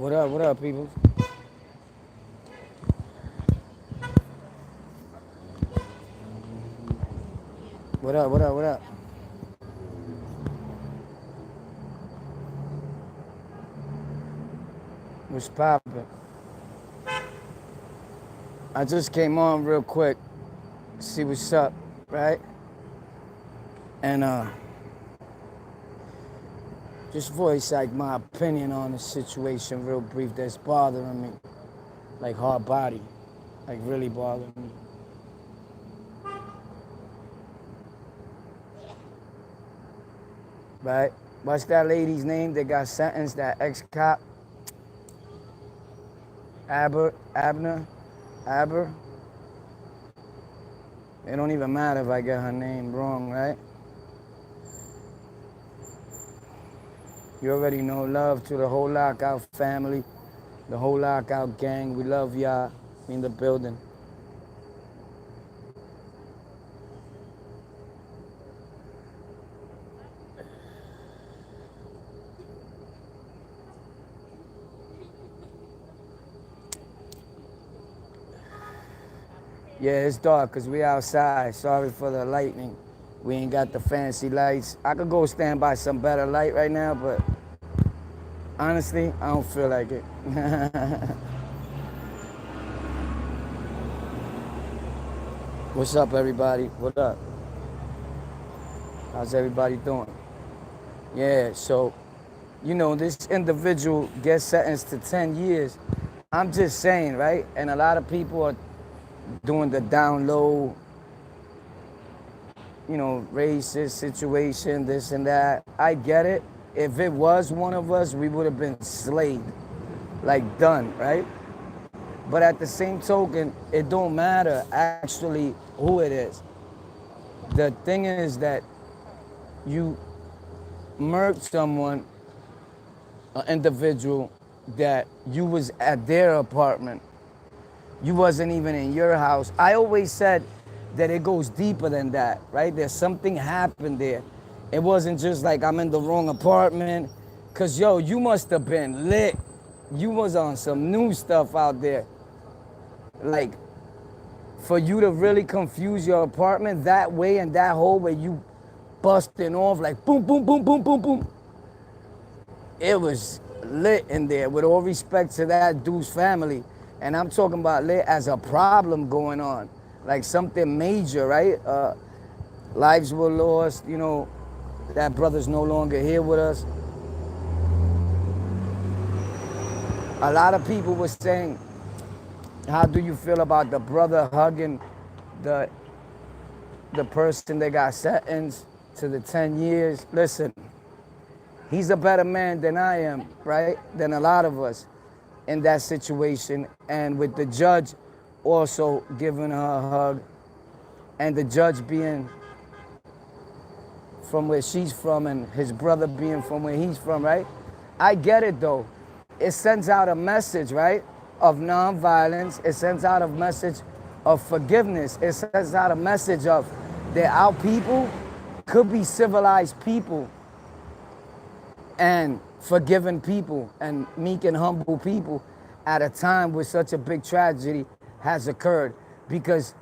What up, people? What up? What's poppin'? I just came on real quick, see what's up, right? And just voice like my opinion on the situation real brief that's bothering me. Like hard body. Like really bothering me. Right? What's that lady's name that got sentenced, that ex-cop? Aber? It don't even matter if I get her name wrong, right? You already know, love to the whole Lockout family, the whole Lockout gang. We love y'all in the building. Yeah, it's dark because we outside. Sorry for the lightning. We ain't got the fancy lights. I could go stand by some better light right now, but honestly, I don't feel like it. What's up, everybody? What up? How's everybody doing? Yeah, so, this individual gets sentenced to 10 years. I'm just saying, right? And a lot of people are doing the down low, racist situation, this and that. I get it. If it was one of us, we would have been slayed, like done, right? But at the same token, it don't matter actually who it is. The thing is that you murked someone, an individual, that you was at their apartment. You wasn't even in your house. I always said that it goes deeper than that, right? There's something happened there. It wasn't just like I'm in the wrong apartment. Cause you must have been lit. You was on some new stuff out there. Like, for you to really confuse your apartment that way and that whole way you busting off like boom, boom, boom, boom, boom, boom. It was lit in there with all respect to that dude's family. And I'm talking about lit as a problem going on. Like something major, right? Lives were lost, that brother's no longer here with us. A lot of people were saying, how do you feel about the brother hugging the person that got sentenced to the 10 years? Listen, he's a better man than I am, right? Than a lot of us in that situation. And with the judge also giving her a hug, and the judge being from where she's from and his brother being from where he's from, right? I get it though. It sends out a message, right, of nonviolence. It sends out a message of forgiveness. It sends out a message of that our people could be civilized people and forgiving people and meek and humble people at a time where such a big tragedy has occurred, because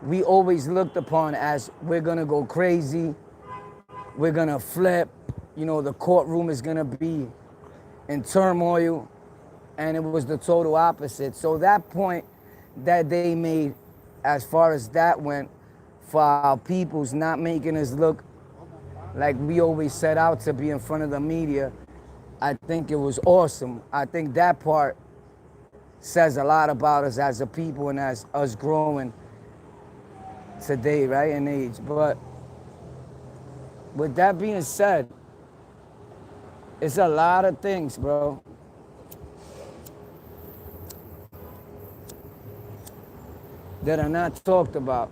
we always looked upon as we're gonna go crazy, we're gonna flip, the courtroom is gonna be in turmoil, and it was the total opposite. So that point that they made as far as that went, for our peoples not making us look like we always set out to be in front of the media, I think it was awesome. I think that part says a lot about us as a people and as us growing today, right, in age. But with that being said, it's a lot of things, bro, that are not talked about.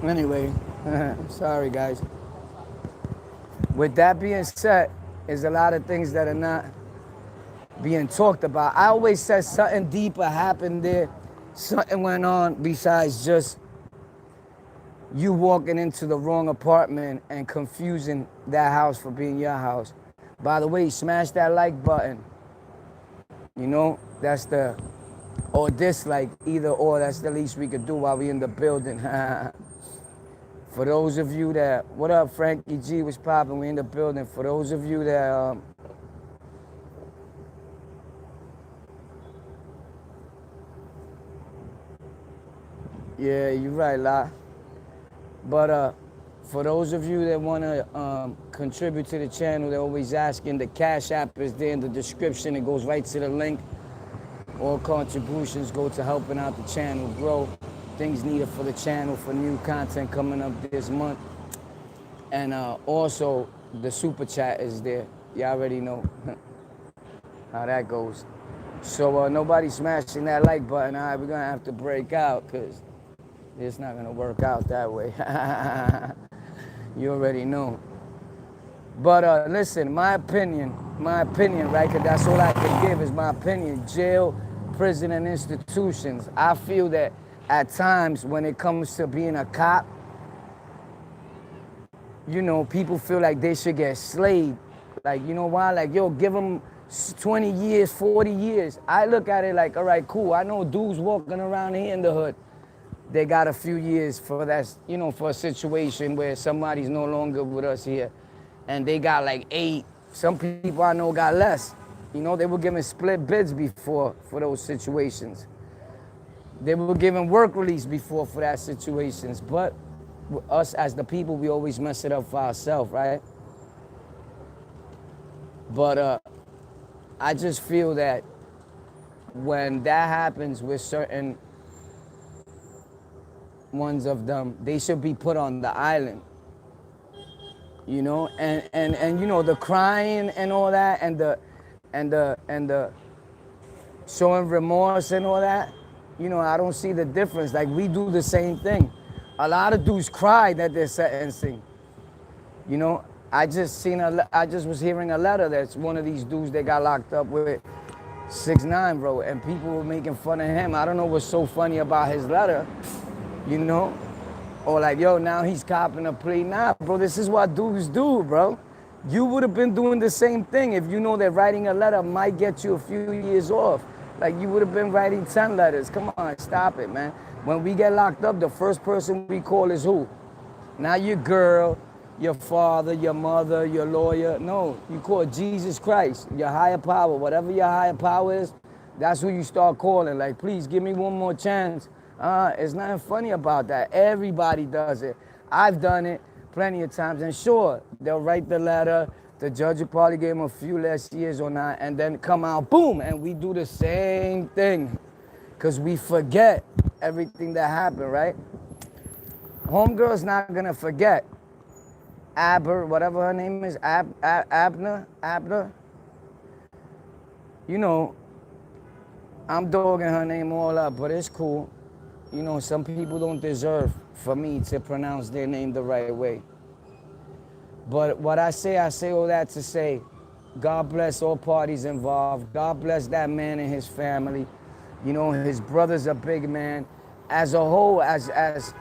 Anyway, sorry guys. With that being said, there's a lot of things that are not being talked about. I always said something deeper happened there. Something went on besides just you walking into the wrong apartment and confusing that house for being your house. By the way, smash that like button. You know, that's the, or dislike, either or, that's the least we could do while we in the building. For those of you that, what up, Frankie G, was popping, we in the building. For those of you that, yeah, you're right, La. But for those of you that want to contribute to the channel, they're always asking, the Cash App is there in the description. It goes right to the link. All contributions go to helping out the channel grow. Things needed for the channel, for new content coming up this month. And also, the super chat is there. You already know how that goes. So nobody smashing that like button. All right, we're going to have to break out because it's not going to work out that way. You already know. But listen, my opinion, right? Because that's all I can give is my opinion. Jail, prison, and institutions. I feel that at times when it comes to being a cop, you know, people feel like they should get slayed. Like, you know why? Like, yo, give them 20 years, 40 years. I look at it like, all right, cool. I know dudes walking around here in the hood. They got a few years for that, you know, for a situation where somebody's no longer with us here. And they got like 8. Some people I know got less. You know, they were giving split bids before for those situations. They were giving work release before for that situations. But us as the people, we always mess it up for ourselves, right? But I just feel that when that happens with certain ones of them, they should be put on the island. You know, and you know, the crying and all that, and the showing remorse and all that, you know, I don't see the difference. Like, we do the same thing. A lot of dudes cry that they're sentencing. You know, I just was hearing a letter that's one of these dudes that got locked up with 6ix9ine, bro, and people were making fun of him. I don't know what's so funny about his letter, you know? Or like, yo, now he's copping a plea. Nah, bro, this is what dudes do, bro. You would have been doing the same thing if you know that writing a letter might get you a few years off. Like, you would have been writing 10 letters. Come on, stop it, man. When we get locked up, the first person we call is who? Not your girl, your father, your mother, your lawyer. No, you call Jesus Christ, your higher power. Whatever your higher power is, that's who you start calling. Like, please give me one more chance. It's nothing funny about that. Everybody does it. I've done it plenty of times. And sure, they'll write the letter. The judge will probably give them a few less years or not, and then come out, boom, and we do the same thing. Because we forget everything that happened, right? Homegirl's not going to forget. Aber, whatever her name is, Abner. You know, I'm dogging her name all up, but it's cool. You know, some people don't deserve for me to pronounce their name the right way. But what I say all that to say, God bless all parties involved. God bless that man and his family. You know, his brother's a big man. As a whole, as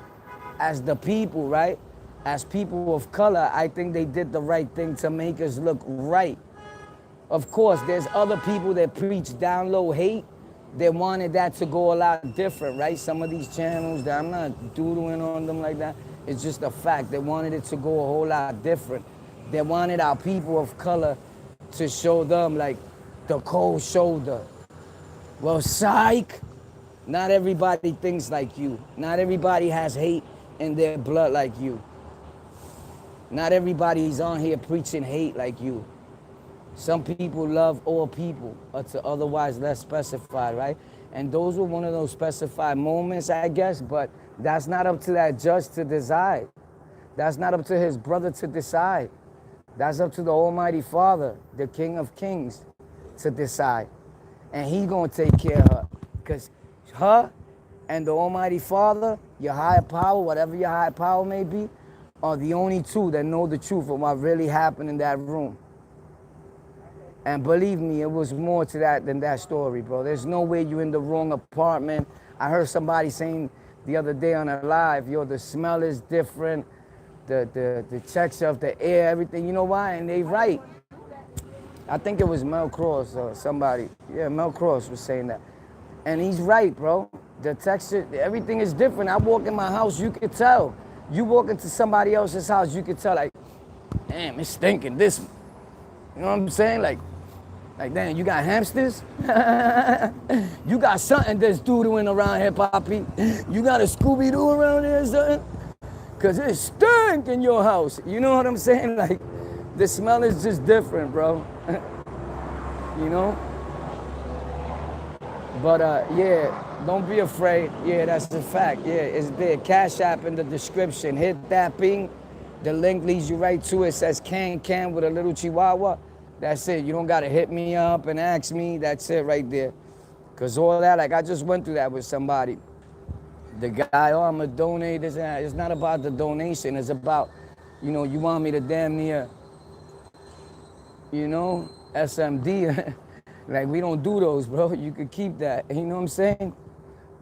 the people, right? As people of color, I think they did the right thing to make us look right. Of course, there's other people that preach down low hate. They wanted that to go a lot different, right? Some of these channels, that I'm not doodling on them like that. It's just a fact. They wanted it to go a whole lot different. They wanted our people of color to show them like the cold shoulder. Well, psych. Not everybody thinks like you. Not everybody has hate in their blood like you. Not everybody's on here preaching hate like you. Some people love all people, or to otherwise less specified, right? And those were one of those specified moments, I guess, but that's not up to that judge to decide. That's not up to his brother to decide. That's up to the Almighty Father, the King of Kings, to decide. And he gonna take care of her. Because her and the Almighty Father, your higher power, whatever your higher power may be, are the only two that know the truth of what really happened in that room. And believe me, it was more to that than that story, bro. There's no way you're in the wrong apartment. I heard somebody saying the other day on a live, yo, the smell is different, the texture of the air, everything. You know why? And they right. I think it was Mel Cross or somebody. Yeah, Mel Cross was saying that. And he's right, bro. The texture, everything is different. I walk in my house, you could tell. You walk into somebody else's house, you could tell, like, damn, it's stinking. This, you know what I'm saying? Like, damn, you got hamsters? You got something that's doodling around here, Poppy. You got a Scooby-Doo around here or something? Because it stink in your house. You know what I'm saying? Like, the smell is just different, bro. You know? But, yeah, don't be afraid. Yeah, that's a fact. Yeah, it's there. Cash App in the description. Hit that ping. The link leads you right to it. It says can with a little chihuahua. That's it. You don't got to hit me up and ask me. That's it right there. Because all that, like I just went through that with somebody. The guy, oh, I'm going to donate this and that. It's not about the donation. It's about, you know, you want me to damn near, you know, SMD. Like, we don't do those, bro. You could keep that. You know what I'm saying?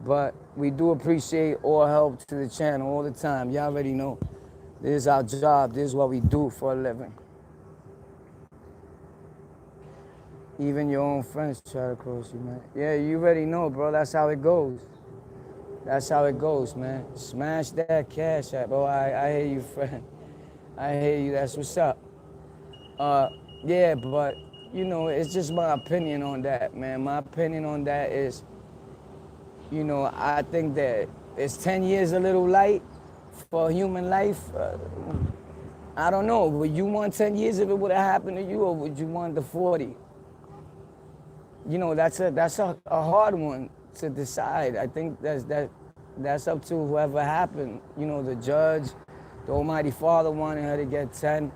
But we do appreciate all help to the channel all the time. Y'all already know. This is our job. This is what we do for a living. Even your own friends try to cross you, man. Yeah, you already know, bro. That's how it goes. That's how it goes, man. Smash that Cash App. Oh, I hear you, friend. I hear you. That's what's up. Yeah, but, you know, it's just my opinion on that, man. My opinion on that is, you know, I think that it's 10 years a little light for human life. I don't know. Would you want 10 years if it would have happened to you, or would you want the 40? You know, that's a hard one to decide. I think that's up to whoever happened. You know, the judge, the Almighty Father wanted her to get 10.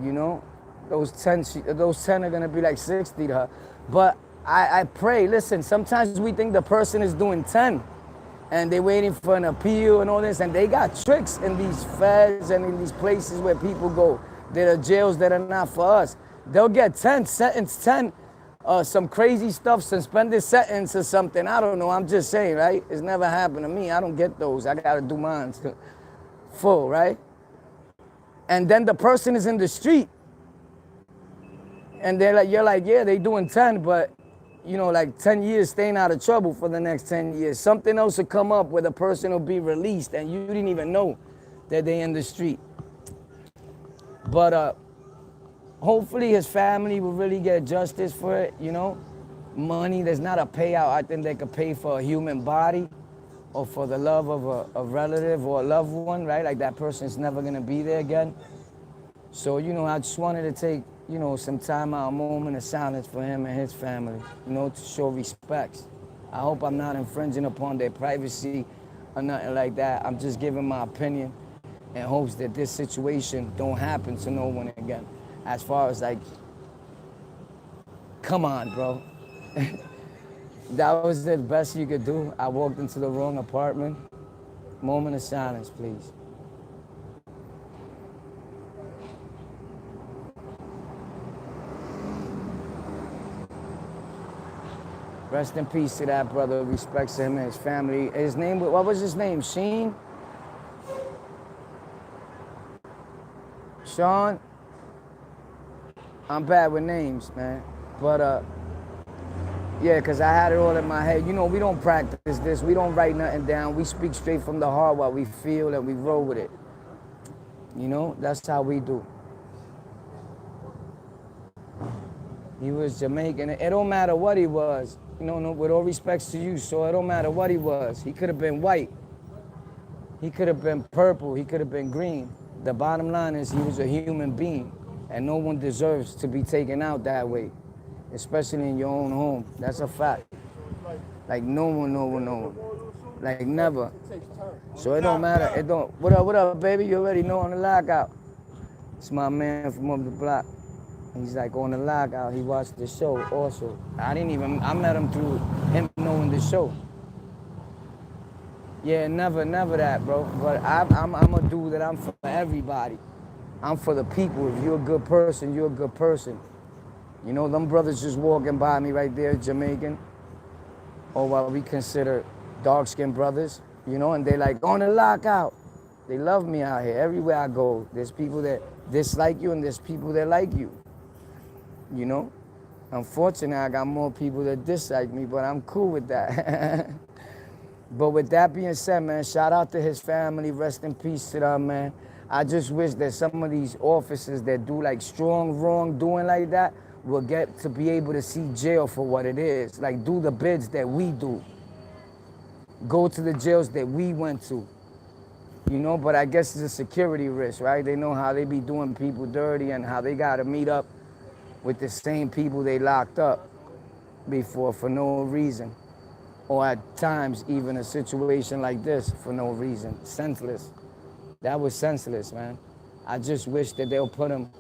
You know, those 10 are gonna be like 60 to her. But I pray. Listen, sometimes we think the person is doing 10, and they're waiting for an appeal and all this, and they got tricks in these feds and in these places where people go. There are jails that are not for us. They'll get 10, sentence 10. Some crazy stuff, suspended sentence or something. I don't know. I'm just saying, right? It's never happened to me. I don't get those. I got to do mine full, right? And then the person is in the street. And they're like, you're like, yeah, they doing 10, but, you know, like 10 years staying out of trouble for the next 10 years. Something else will come up where the person will be released and you didn't even know that they in the street. But, hopefully his family will really get justice for it, you know? Money, there's not a payout I think they could pay for a human body or for the love of a relative or a loved one, right? Like that person's never gonna be there again. So, you know, I just wanted to take, you know, some time out, a moment of silence for him and his family, you know, to show respects. I hope I'm not infringing upon their privacy or nothing like that. I'm just giving my opinion in hopes that this situation don't happen to no one again. As far as like, come on, bro. That was the best you could do. I walked into the wrong apartment. Moment of silence, please. Rest in peace to that brother. Respects to him and his family. His name, what was his name? Sheen? Sean? I'm bad with names, man. But, yeah, because I had it all in my head. You know, we don't practice this. We don't write nothing down. We speak straight from the heart what we feel and we roll with it. You know, that's how we do. He was Jamaican. It don't matter what he was. You know, with all respects to you, so it don't matter what he was. He could have been white. He could have been purple. He could have been green. The bottom line is he was a human being. And no one deserves to be taken out that way, especially in your own home. That's a fact. Like no one. Like never. So it don't matter. It don't. What up, baby? You already know on the lockout. It's my man from up the block. He's like on the lockout. He watched the show also. I met him through him knowing the show. Yeah, never that, bro. But I'm a dude that I'm for everybody. I'm for the people. If you're a good person, you're a good person. You know, them brothers just walking by me right there, Jamaican, or what we consider dark-skinned brothers, you know, and they like on the lockout. They love me out here. Everywhere I go, there's people that dislike you and there's people that like you, you know. Unfortunately, I got more people that dislike me, but I'm cool with that. But with that being said, man, shout out to his family. Rest in peace to them, man. I just wish that some of these officers that do like strong wrongdoing like that will get to be able to see jail for what it is. Like do the bids that we do. Go to the jails that we went to. You know, but I guess it's a security risk, right? They know how they be doing people dirty and how they got to meet up with the same people they locked up before for no reason. Or at times, even a situation like this for no reason. Senseless. That was senseless, man. I just wish that they'll put them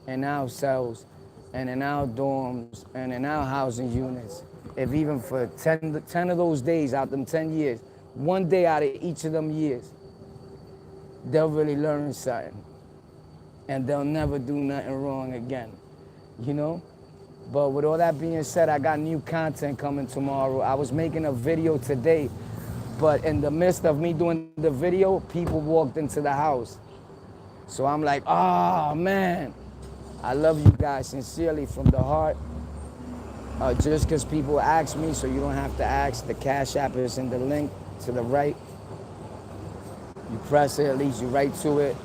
in our cells and in our dorms and in our housing units. If even for 10 of those days out them 10 years, one day out of each of them years, they'll really learn something. And they'll never do nothing wrong again, you know? But with all that being said, I got new content coming tomorrow. I was making a video today, but in the midst of me doing the video, people walked into the house. So I'm like, oh man, I love you guys sincerely from the heart. Just because people ask me, so you don't have to ask, the Cash App is in the link to the right. You press it, it leads you right to it.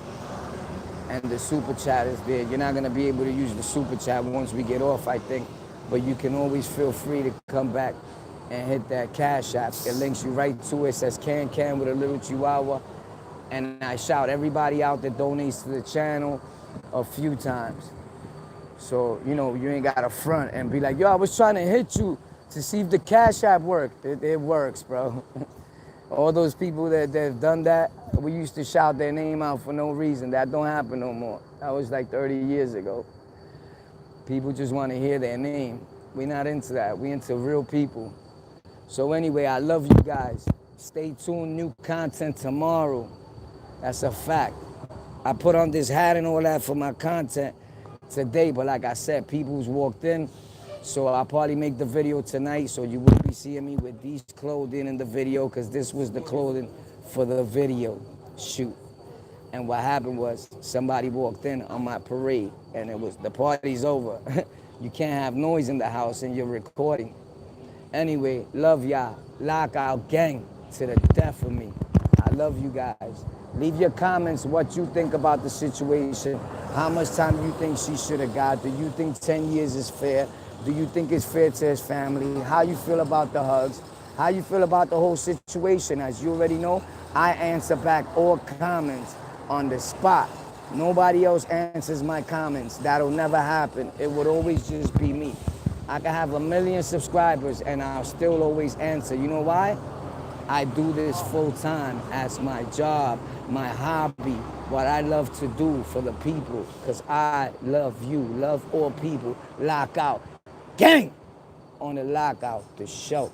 And the super chat is there. You're not gonna be able to use the super chat once we get off, I think, but you can always feel free to come back and hit that Cash App. It links you right to it. It says Can with a little chihuahua. And I shout everybody out that donates to the channel a few times. So, you know, you ain't gotta front and be like, yo, I was trying to hit you to see if the Cash App worked. It works, bro. All those people that have done that, we used to shout their name out for no reason. That don't happen no more. That was like 30 years ago. People just want to hear their name. We're not into that. We into real people. So anyway, I love you guys. Stay tuned. New content tomorrow. That's a fact. I put on this hat and all that for my content today, but like I said, people's walked in. So I'll probably make the video tonight, so you will be seeing me with these clothing in the video, because this was the clothing for the video shoot. And what happened was somebody walked in on my parade, and it was, the party's over. You can't have noise in the house and you're recording. Anyway, love y'all. Lockout gang to the death of me. I love you guys. Leave your comments what you think about the situation. How much time you think she should have got? Do you think 10 years is fair? Do you think it's fair to his family? How you feel about the hugs? How you feel about the whole situation? As you already know, I answer back all comments on the spot. Nobody else answers my comments. That'll never happen. It would always just be me. I can have 1 million subscribers and I'll still always answer. You know why? I do this full time as my job, my hobby, what I love to do for the people, because I love you, love all people. Lockout gang on the Lockout, the show.